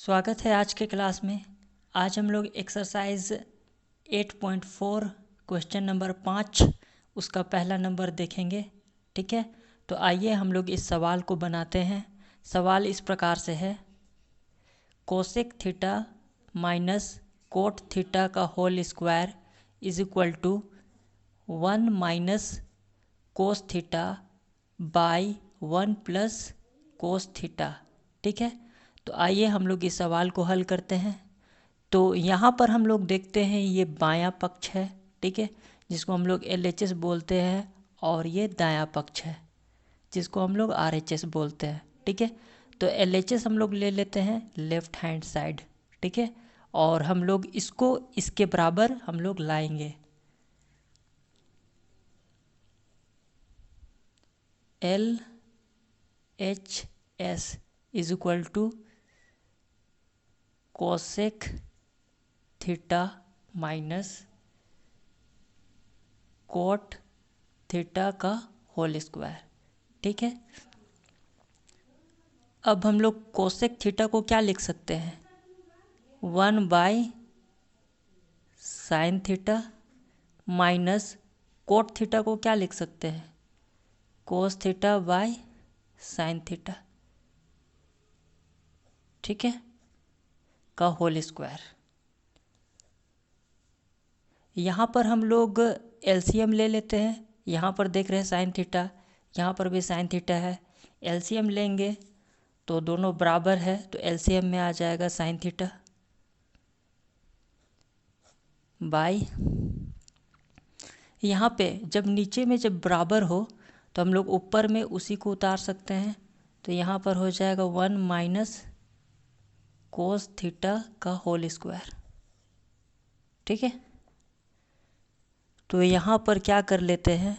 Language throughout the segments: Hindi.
स्वागत है आज के क्लास में। आज हम लोग एक्सरसाइज 8.4 क्वेश्चन नंबर 5 उसका पहला नंबर देखेंगे। ठीक है, तो आइए हम लोग इस सवाल को बनाते हैं। सवाल इस प्रकार से है, cosec theta minus cot theta का whole square is equal to 1 minus cos theta by 1 plus cos theta. ठीक है, तो आइए हम लोग इस सवाल को हल करते हैं। तो यहाँ पर हम लोग देखते हैं ये बायां पक्ष है, ठीक है, जिसको हम लोग LHS बोलते हैं, और ये दायां पक्ष है जिसको हम लोग RHS बोलते हैं। ठीक है, तो LHS हम लोग ले लेते हैं लेफ्ट हैंड साइड। ठीक है, और हम लोग इसको इसके बराबर हम लोग लाएंगे। LHS is equal to cosec theta minus cot theta का होल स्क्वायर। ठीक है, अब हम लोग कोसेक थीटा को क्या लिख सकते हैं, 1 by sine theta, minus cot theta को क्या लिख सकते हैं, कोस थीटा बाई साइन थीटा। ठीक है, का होल स्क्वायर। यहाँ पर हम लोग LCM ले लेते हैं। यहाँ पर देख रहे हैं साइन थीटा, यहाँ पर भी साइन थीटा है। LCM लेंगे तो दोनों बराबर है, तो LCM में आ जाएगा साइन थीटा बाई, यहाँ पे जब नीचे में जब बराबर हो तो हम लोग ऊपर में उसी को उतार सकते हैं। तो यहाँ पर हो जाएगा 1 माइनस कोस थीटा का होल स्क्वायर। ठीक है, तो यहाँ पर क्या कर लेते हैं,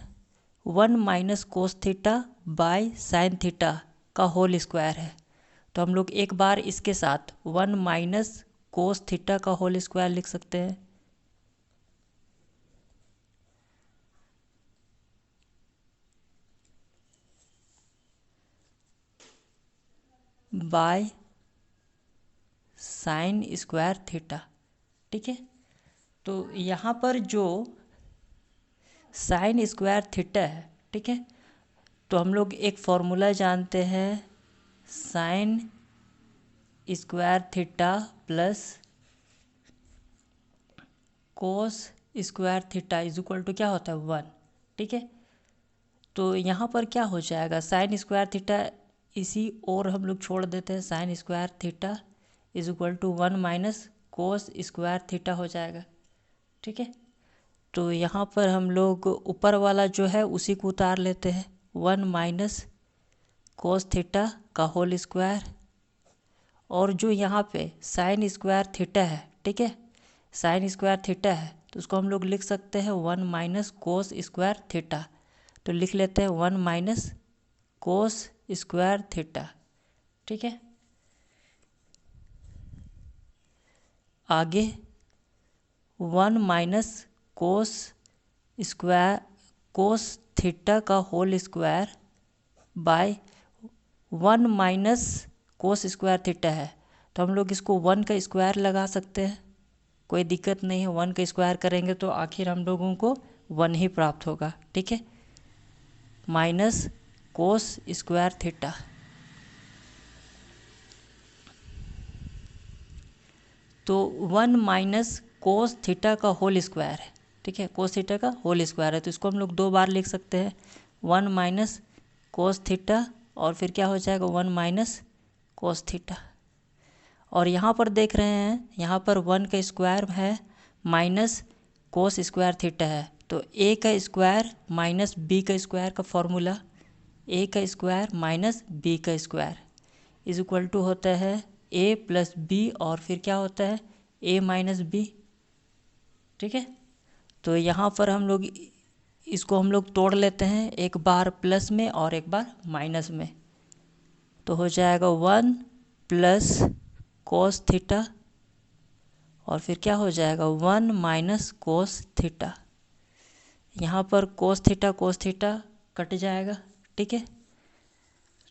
1 minus cos theta by sine theta का होल स्क्वायर है, तो हम लोग एक बार इसके साथ 1 माइनस कोस थीटा का होल स्क्वायर लिख सकते हैं बाय साइन स्क्वायर थीटा। ठीक है, तो यहाँ पर जो साइन स्क्वायर थीटा है, ठीक है, तो हम लोग एक फॉर्मूला जानते हैं, sine square theta plus cos square theta is equal to क्या होता है 1। ठीक है, तो यहाँ पर क्या हो जाएगा, साइन स्क्वायर थीटा इसी और हम लोग छोड़ देते हैं, sine square theta is equal to 1 minus cos square theta हो जाएगा। ठीक है, तो यहाँ पर हम लोग ऊपर वाला जो है उसी को उतार लेते हैं, 1 माइनस कोस थीटा का होल स्क्वायर, और जो यहाँ पे साइन स्क्वायर थीटा है, ठीक है, साइन स्क्वायर थीटा है, तो उसको हम लोग लिख सकते हैं 1 माइनस कोस स्क्वायर थीटा। तो लिख लेते हैं 1 माइनस कोस स्क्वायर थीटा। ठीक है, आगे 1 minus cos square cos theta का whole square by 1 minus cos square theta है, तो हम लोग इसको 1 का स्क्वायर लगा सकते हैं, कोई दिक्कत नहीं है। 1 का स्क्वायर करेंगे तो आखिर हम लोगों को 1 ही प्राप्त होगा। ठीक है, माइनस कोस स्क्वायर थीटा, तो 1 माइनस कोस थीटा का होल स्क्वायर है। ठीक है, कोस थीटा का होल स्क्वायर है, तो इसको हम लोग 2 बार लिख सकते हैं, 1 माइनस कोस थीटा, और फिर क्या हो जाएगा 1 माइनस कोस थीटा। और यहाँ पर देख रहे हैं, यहाँ पर 1 का स्क्वायर है माइनस कोस स्क्वायर थीटा है, तो A का स्क्वायर माइनस B का स्क्वायर का फॉर्मूला, A का स्क्वायर माइनस B का स्क्वायर इज इक्वल टू होता है A प्लस B, और फिर क्या होता है A माइनस B। ठीक है, तो यहाँ पर हम लोग इसको हम लोग तोड़ लेते हैं, एक बार प्लस में और एक बार माइनस में, तो हो जाएगा 1 प्लस कोस थीटा, और फिर क्या हो जाएगा 1 माइनस कोस थीटा। यहाँ पर कोस थीटा कट जाएगा। ठीक है,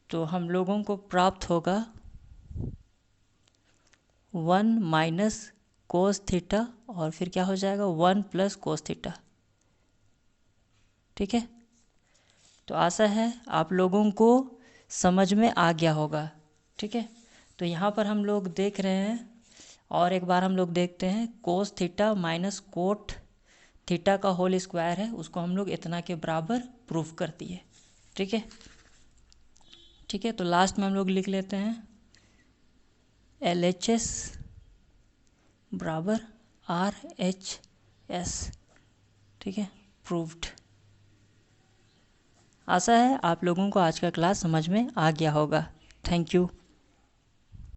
तो हम लोगों को प्राप्त होगा 1 माइनस कोस थीटा और फिर क्या हो जाएगा 1 प्लस कोस थीटा। ठीक है, तो आशा है आप लोगों को समझ में आ गया होगा। ठीक है, तो यहाँ पर हम लोग देख रहे हैं और एक बार हम लोग देखते हैं cos theta minus cot theta का होल स्क्वायर है, उसको हम लोग इतना के बराबर प्रूफ कर दिए। ठीक है, ठीक है, तो लास्ट में हम लोग लिख लेते हैं LHS बराबर RHS। ठीक है, प्रूव्ड। आशा है आप लोगों को आज का क्लास समझ में आ गया होगा। Thank you.